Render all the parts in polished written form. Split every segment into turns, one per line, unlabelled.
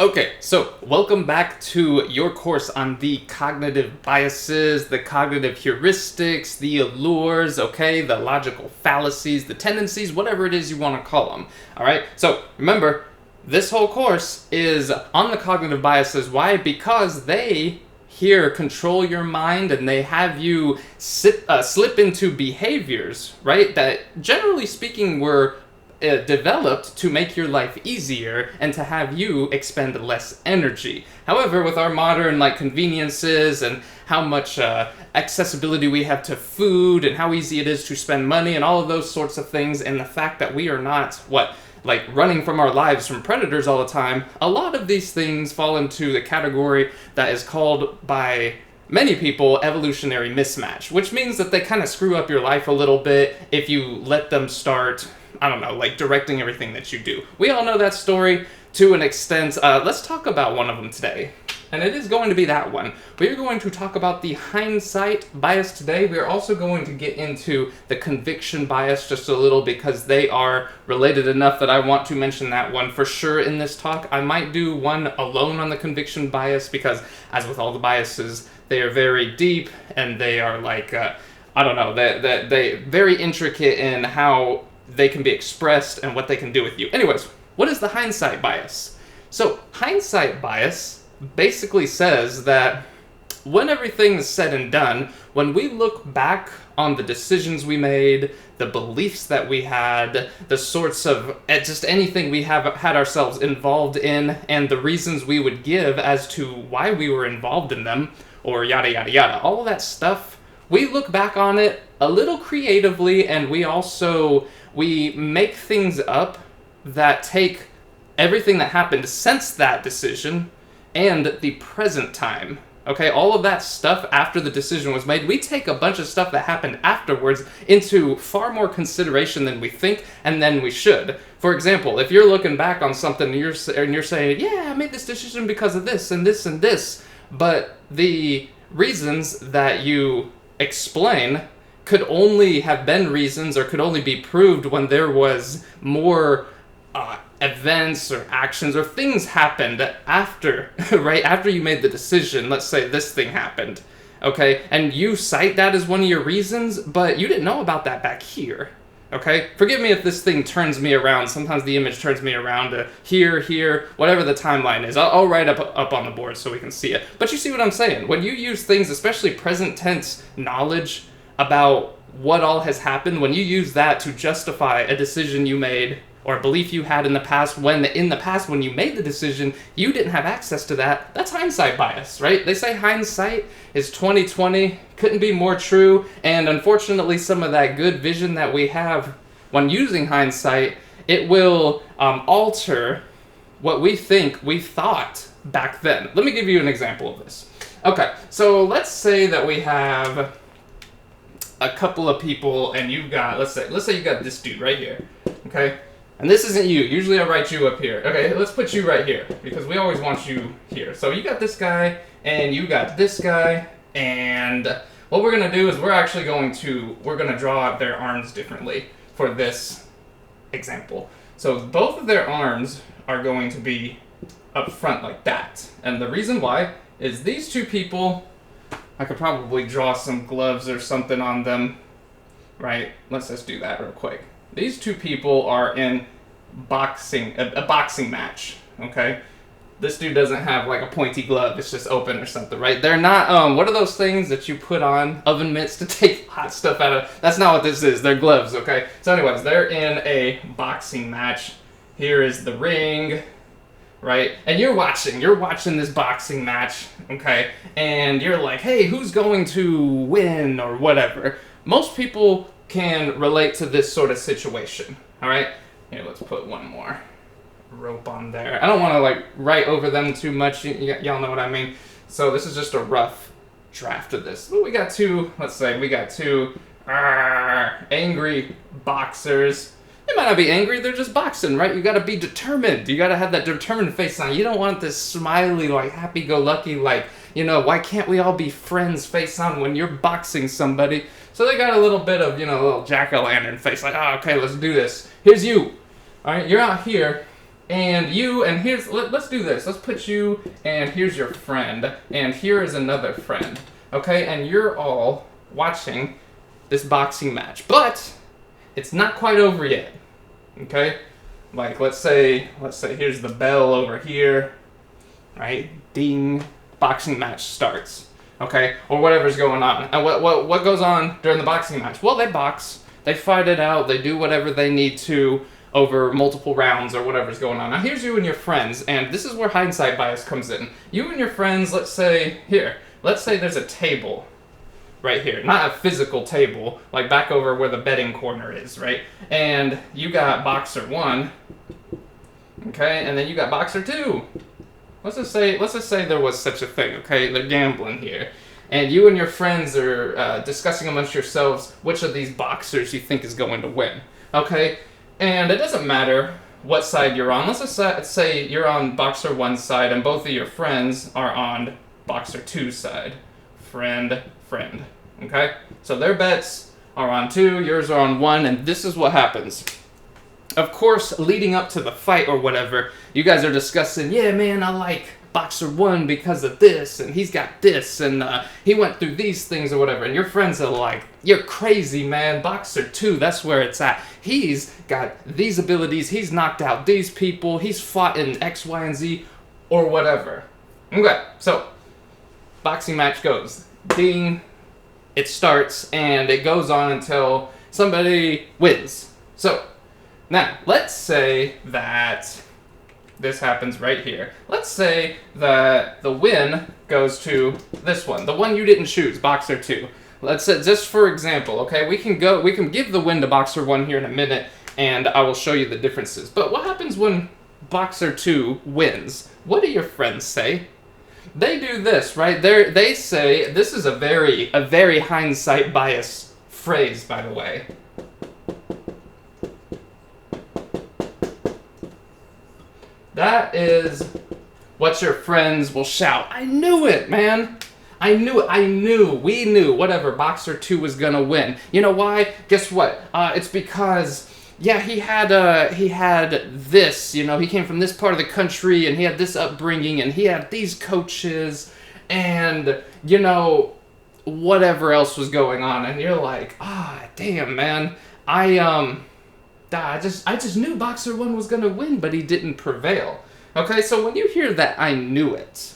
Okay, so welcome back to your course on the cognitive biases, the cognitive heuristics, the allures, okay, the logical fallacies, the tendencies, whatever it is you want to call them. All right, so remember, this whole course is on the cognitive biases. Why? Because they here control your mind and they have you slip into behaviors, right, that generally speaking were developed to make your life easier and to have you expend less energy. However, with our modern conveniences and how much accessibility we have to food and how easy it is to spend money and all of those sorts of things, and the fact that we are not running from our lives from predators all the time, a lot of these things fall into the category that is called by many people evolutionary mismatch, which means that they kind of screw up your life a little bit if you let them start, I don't know, directing everything that you do. We all know that story to an extent. Let's talk about one of them today. And it is going to be that one. We are going to talk about the hindsight bias today. We are also going to get into the conviction bias just a little because they are related enough that I want to mention that one for sure in this talk. I might do one alone on the conviction bias because, as with all the biases, they are very deep and they are I don't know, they very intricate in how they can be expressed and what they can do with you. Anyways, what is the hindsight bias? So, hindsight bias basically says that when everything is said and done, when we look back on the decisions we made, the beliefs that we had, the sorts of just anything we have had ourselves involved in, and the reasons we would give as to why we were involved in them, or yada yada yada, all of that stuff, we look back on it a little creatively, and we make things up that take everything that happened since that decision and the present time. Okay, all of that stuff after the decision was made, we take a bunch of stuff that happened afterwards into far more consideration than we think and than we should. For example, if you're looking back on something and you're saying, yeah, I made this decision because of this and this and this, but the reasons that you explain could only have been reasons or could only be proved when there was more events or actions or things happened after, right? After you made the decision. Let's say this thing happened, okay? And you cite that as one of your reasons, but you didn't know about that back here, okay? Forgive me if this thing turns me around. Sometimes the image turns me around to here, whatever the timeline is. I'll write up on the board so we can see it. But you see what I'm saying? When you use things, especially present tense knowledge about what all has happened, when you use that to justify a decision you made or a belief you had in the past, when you made the decision, you didn't have access to that, that's hindsight bias, right? They say hindsight is 20/20, couldn't be more true, and unfortunately some of that good vision that we have when using hindsight, it will alter what we think we thought back then. Let me give you an example of this. Okay, so let's say that we have a couple of people and you've got, let's say you got this dude right here, okay? And this isn't you. Usually I write you up here. Okay, let's put you right here because we always want you here. So you got this guy and you got this guy, and what we're going to do is we're going to draw out their arms differently for this example. So both of their arms are going to be up front like that. And the reason why is these two people, I could probably draw some gloves or something on them, right? Let's just do that real quick. These two people are in a boxing match, okay? This dude doesn't have a pointy glove, it's just open or something, right? They're not, what are those things that you put on oven mitts to take hot stuff out of? That's not what this is, they're gloves, okay? So anyways, they're in a boxing match. Here is the ring, right? And you're watching this boxing match, okay? And you're like, hey, who's going to win or whatever? Most people can relate to this sort of situation, all right? Here, let's put one more rope on there. I don't want to write over them too much. Y'all know what I mean. So this is just a rough draft of this. Well, we got two angry boxers. They might not be angry, they're just boxing, right? You gotta be determined. You gotta have that determined face on. You don't want this smiley, happy-go-lucky, why can't we all be friends face on when you're boxing somebody? So they got a little bit of, a little jack-o'-lantern face, okay, let's do this. Here's you. All right, you're out here, And you, and let's do this. Let's put you, and here's your friend, and here is another friend. Okay, and you're all watching this boxing match. But it's not quite over yet. Okay? Like, let's say here's the bell over here. Right? Ding. Boxing match starts. Okay? Or whatever's going on. And what goes on during the boxing match? Well, they box. They fight it out. They do whatever they need to over multiple rounds or whatever's going on. Now, here's you and your friends, and this is where hindsight bias comes in. You and your friends, let's say there's a table right here. Not a physical table, like back over where the betting corner is, right? And you got boxer 1, okay? And then you got boxer 2. Let's just say there was such a thing, okay? They're gambling here. And you and your friends are discussing amongst yourselves which of these boxers you think is going to win, okay? And it doesn't matter what side you're on. Let's just say you're on boxer 1 side and both of your friends are on boxer 2 side. Friend, okay? So their bets are on 2, yours are on 1, and this is what happens. Of course, leading up to the fight or whatever, you guys are discussing, yeah, man, I like boxer 1 because of this, and he's got this, and he went through these things or whatever, and your friends are like, you're crazy, man, boxer 2, that's where it's at. He's got these abilities, he's knocked out these people, he's fought in X, Y, and Z, or whatever. Okay, so, boxing match goes. Ding, it starts, and it goes on until somebody wins. So, now, let's say that this happens right here. Let's say that the win goes to this one, the one you didn't choose, boxer 2. Let's say, just for example, okay, we can give the win to boxer 1 here in a minute, and I will show you the differences. But what happens when boxer 2 wins? What do your friends say? They do this, right? They say, this is a very hindsight bias phrase, by the way. That is what your friends will shout. I knew it, man. We knew, whatever, boxer 2 was gonna win. You know why? Guess what? It's because, yeah, he had this, you know, he came from this part of the country, and he had this upbringing, and he had these coaches, and, you know, whatever else was going on, and you're like, damn, man, I just knew boxer 1 was gonna win, but he didn't prevail. Okay, so when you hear that, I knew it,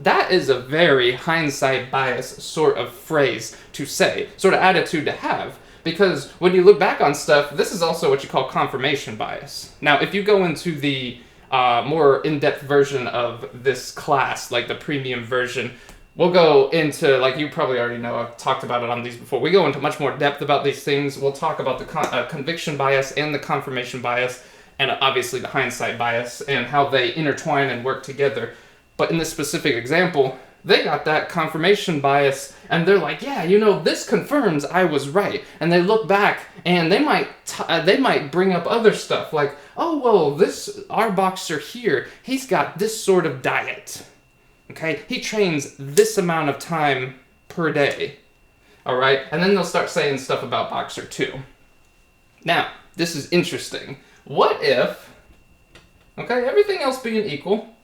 that is a very hindsight bias sort of phrase to say, sort of attitude to have. Because when you look back on stuff, this is also what you call confirmation bias. Now, if you go into the more in-depth version of this class, like the premium version, we'll go into, like you probably already know, I've talked about it on these before. We go into much more depth about these things. We'll talk about the conviction bias and the confirmation bias, and obviously the hindsight bias, and how they intertwine and work together. But in this specific example, they got that confirmation bias, and they're like, yeah, you know, this confirms I was right. And they look back, and they might bring up other stuff, like, oh, well, our boxer here, he's got this sort of diet. Okay, he trains this amount of time per day. All right, and then they'll start saying stuff about boxer 2. Now, this is interesting. What if, okay, everything else being equal,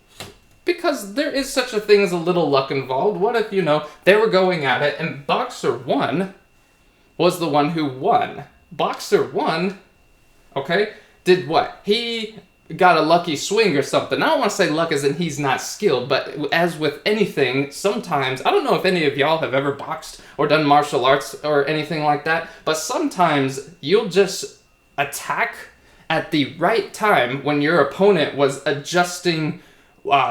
because there is such a thing as a little luck involved, what if, you know, they were going at it and boxer 1 was the one who won? Boxer 1, okay, did what? He got a lucky swing or something. I don't want to say luck as in he's not skilled, but as with anything, sometimes, I don't know if any of y'all have ever boxed or done martial arts or anything like that, but sometimes you'll just attack at the right time when your opponent was adjusting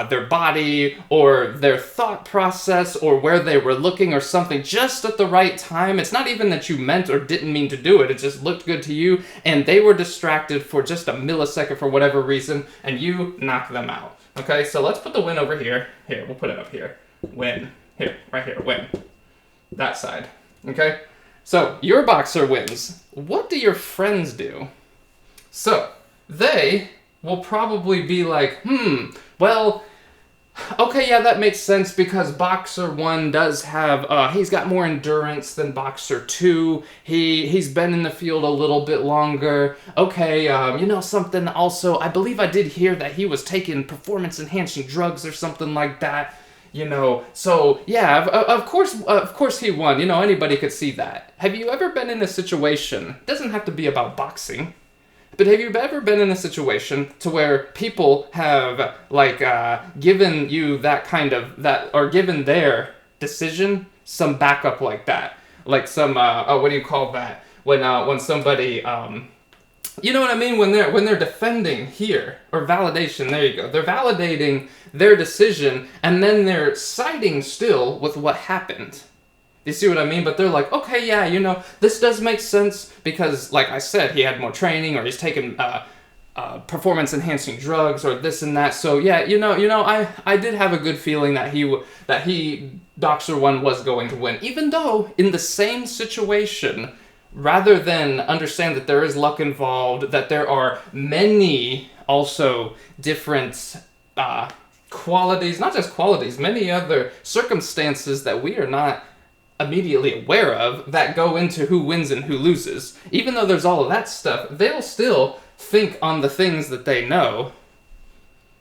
their body or their thought process or where they were looking or something just at the right time. It's not even that you meant or didn't mean to do it. It just looked good to you, and they were distracted for just a millisecond for whatever reason, and you knocked them out. Okay, so let's put the win over here. Here, we'll put it up here. Win. Here, right here, win. That side. Okay? So, your boxer wins. What do your friends do? So, they will probably be like, well, Okay, yeah, that makes sense because Boxer 1 does have, he's got more endurance than Boxer 2. He's been in the field a little bit longer. Okay, something also, I believe I did hear that he was taking performance-enhancing drugs or something like that. So yeah, of course he won. Anybody could see that. Have you ever been in a situation, it doesn't have to be about boxing, but have you ever been in a situation to where people have given you that kind of that or given their decision some backup like that, like some what do you call that when somebody you know what I mean, when they're defending here or validation, there you go, they're validating their decision and then they're siding still with what happened. You see what I mean? But they're like, okay, yeah, this does make sense because, like I said, he had more training, or he's taken performance-enhancing drugs, or this and that. So yeah, I did have a good feeling that Boxer 1 was going to win, even though in the same situation, rather than understand that there is luck involved, that there are many also different qualities, not just qualities, many other circumstances that we are not immediately aware of that go into who wins and who loses. Even though there's all of that stuff, they'll still think on the things that they know,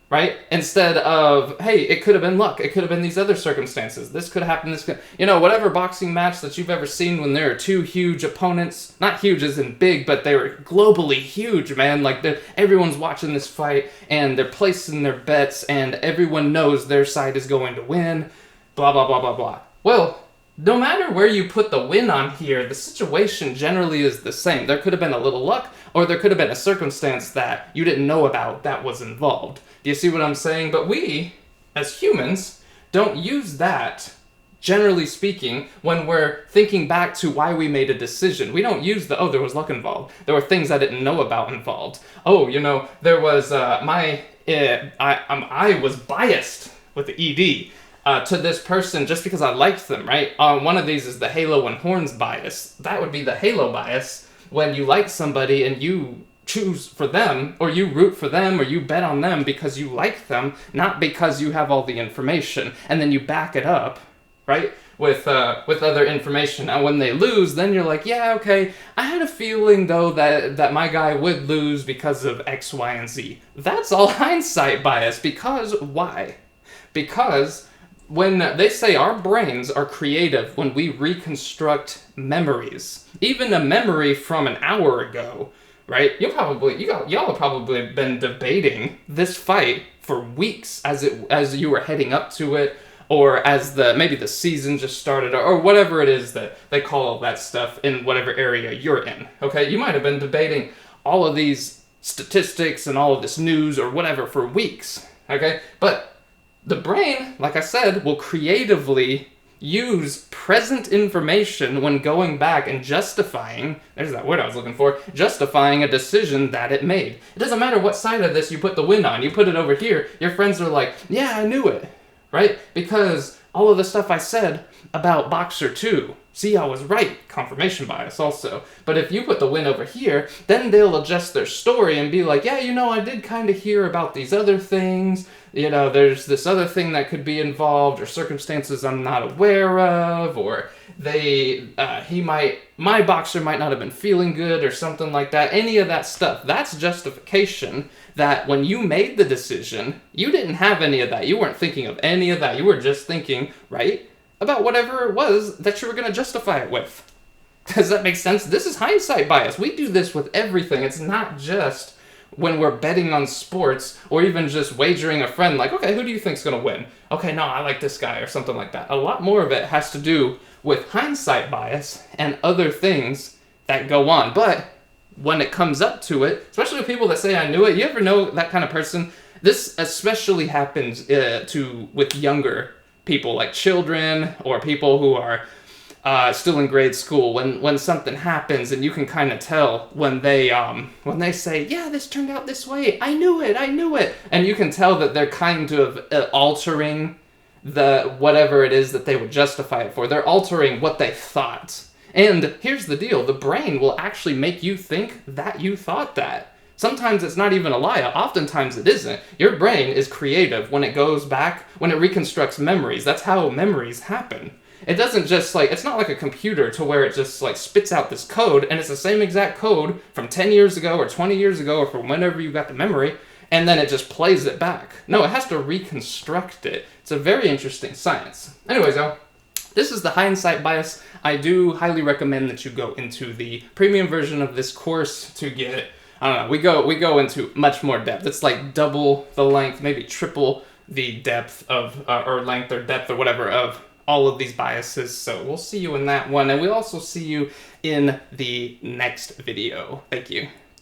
right? Instead of, hey, it could have been luck, it could have been these other circumstances, this could have happened, whatever boxing match that you've ever seen when there are two huge opponents, not huge as in big, but they were globally huge, man, like everyone's watching this fight, and they're placing their bets, and everyone knows their side is going to win, blah, blah, blah, blah, blah. Well, no matter where you put the win on here, the situation generally is the same. There could have been a little luck, or there could have been a circumstance that you didn't know about that was involved. Do you see what I'm saying? But we, as humans, don't use that, generally speaking, when we're thinking back to why we made a decision. We don't use there was luck involved. There were things I didn't know about involved. There was, I was biased with the ED. To this person just because I liked them, right? One of these is the halo and horns bias. That would be the halo bias when you like somebody and you choose for them, or you root for them, or you bet on them because you like them, not because you have all the information, and then you back it up, right? With other information. And when they lose, then you're like, yeah, okay, I had a feeling though that my guy would lose because of X, Y, and Z. That's all hindsight bias. Because why? Because when they say our brains are creative when we reconstruct memories, even a memory from an hour ago, right? Y'all have probably been debating this fight for weeks as you were heading up to it, or as maybe the season just started, or whatever it is that they call all that stuff in whatever area you're in. Okay, you might have been debating all of these statistics and all of this news or whatever for weeks. Okay, but the brain, like I said, will creatively use present information when going back and justifying, there's that word I was looking for, justifying a decision that it made. It doesn't matter what side of this you put the win on. You put it over here, your friends are like, yeah, I knew it, right? Because all of the stuff I said about Boxer 2, see, I was right, confirmation bias also. But if you put the win over here, then they'll adjust their story and be like, yeah, I did kind of hear about these other things, there's this other thing that could be involved, or circumstances I'm not aware of, or my boxer might not have been feeling good, or something like that. Any of that stuff, that's justification that when you made the decision, you didn't have any of that. You weren't thinking of any of that. You were just thinking, right, about whatever it was that you were going to justify it with. Does that make sense? This is hindsight bias. We do this with everything. It's not just when we're betting on sports, or even just wagering a friend, like, okay, who do you think's going to win? Okay, no, I like this guy, or something like that. A lot more of it has to do with hindsight bias and other things that go on. But when it comes up to it, especially with people that say I knew it, you ever know that kind of person? This especially happens with younger people, like children or people who are still in grade school, when something happens and you can kind of tell when they say, yeah, this turned out this way, I knew it, and you can tell that they're kind of altering the whatever it is that they would justify it for. They're altering what they thought. And here's the deal, the brain will actually make you think that you thought that. Sometimes it's not even a lie. Oftentimes it isn't. Your brain is creative when it goes back, when it reconstructs memories. That's how memories happen. It doesn't just like, it's not like a computer to where it just like spits out this code and it's the same exact code from 10 years ago or 20 years ago or from whenever you got the memory, and then it just plays it back. No, it has to reconstruct it. It's a very interesting science. Anyways, y'all, this is the Hindsight Bias. I do highly recommend that you go into the premium version of this course to get, I don't know, we go into much more depth. It's like double the length, maybe triple the depth of, or length or depth or whatever of all of these biases. So we'll see you in that one, and we'll also see you in the next video. Thank you.